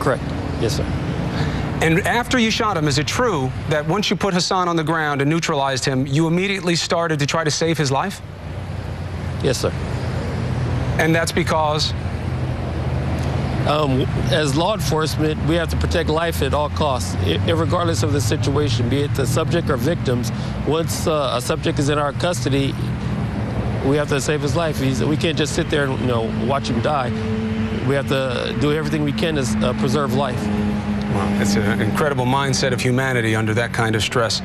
Correct. Yes, sir. And after you shot him, is it true that once you put Hassan on the ground and neutralized him, you immediately started to try to save his life? Yes, sir. And that's because? As law enforcement, we have to protect life at all costs, regardless of the situation, be it the subject or victims. Once a subject is in our custody, we have to save his life. We can't just sit there and watch him die. We have to do everything we can to preserve life. Wow, it's an incredible mindset of humanity under that kind of stress.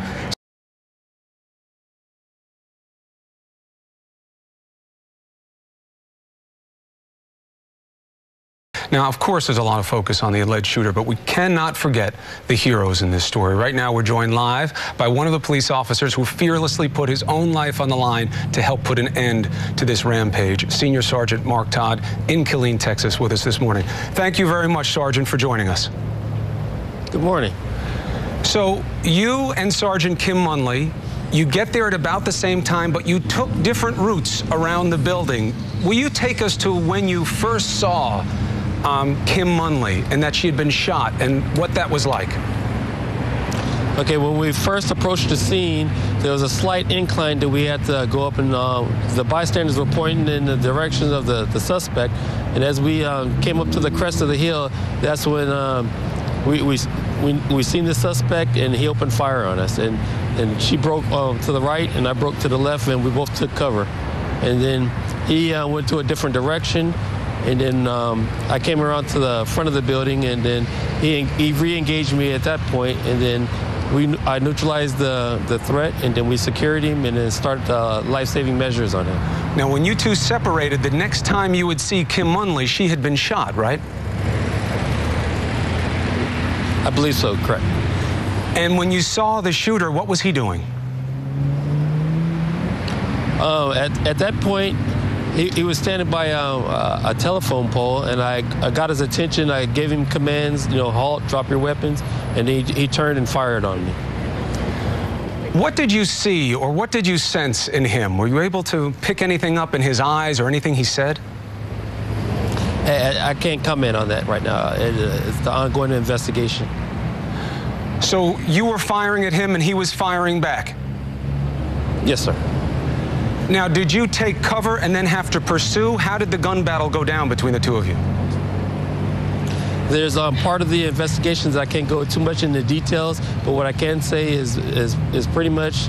Now, of course, there's a lot of focus on the alleged shooter, but we cannot forget the heroes in this story. Right now, we're joined live by one of the police officers who fearlessly put his own life on the line to help put an end to this rampage. Senior Sergeant Mark Todd in Killeen, Texas, with us this morning. Thank you very much, Sergeant, for joining us. Good morning. So you and Sergeant Kim Munley, you get there at about the same time, but you took different routes around the building. Will you take us to when you first saw Kim Munley and that she had been shot and what that was like? Okay, when we first approached the scene, there was a slight incline that we had to go up, and the bystanders were pointing in the direction of the suspect. And as we came up to the crest of the hill, that's when we seen the suspect, and he opened fire on us. And she broke to the right, and I broke to the left, and we both took cover. And then he went to a different direction. And then I came around to the front of the building, and then he re-engaged me at that point, and then I neutralized the threat, and then we secured him and then started life-saving measures on him. Now, when you two separated, the next time you would see Kim Munley, she had been shot, right? I believe so, correct. And when you saw the shooter, what was he doing? At that point, he was standing by a telephone pole, and I got his attention. I gave him commands, halt, drop your weapons, and he turned and fired on me. What did you see or what did you sense in him? Were you able to pick anything up in his eyes or anything he said? I can't comment on that right now. It's the ongoing investigation. So you were firing at him and he was firing back? Yes, sir. Now, did you take cover and then have to pursue? How did the gun battle go down between the two of you? There's part of the investigations I can't go too much into details, but what I can say is pretty much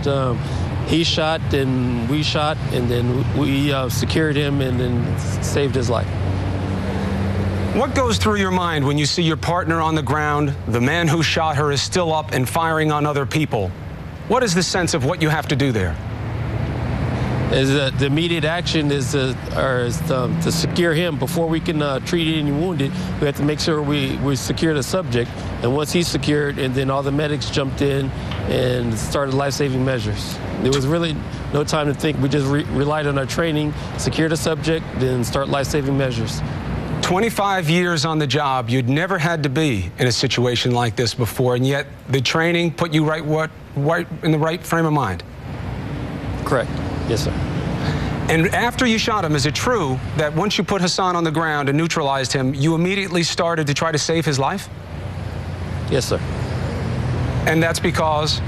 he shot and we shot, and then we secured him and then saved his life. What goes through your mind when you see your partner on the ground, the man who shot her is still up and firing on other people? What is the sense of what you have to do there? The immediate action is to secure him. Before we can treat any wounded, we have to make sure we secure the subject. And once he's secured, and then all the medics jumped in and started life-saving measures. There was really no time to think. We just relied on our training, secure the subject, then start life-saving measures. 25 years on the job, you'd never had to be in a situation like this before, and yet the training put you right in the right frame of mind. Correct. Yes, sir. And after you shot him, is it true that once you put Hassan on the ground and neutralized him, you immediately started to try to save his life? Yes, sir. And that's because?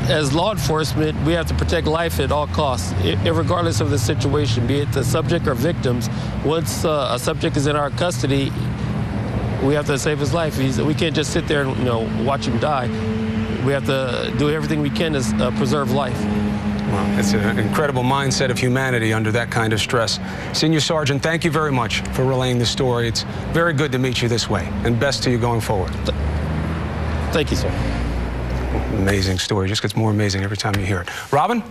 As law enforcement, we have to protect life at all costs, regardless of the situation, be it the subject or victims. Once a subject is in our custody, we have to save his life. We can't just sit there and watch him die. We have to do everything we can to preserve life. Wow, it's an incredible mindset of humanity under that kind of stress. Senior Sergeant, thank you very much for relaying the story. It's very good to meet you this way, and best to you going forward. Thank you, sir. Amazing story. Just gets more amazing every time you hear it. Robin?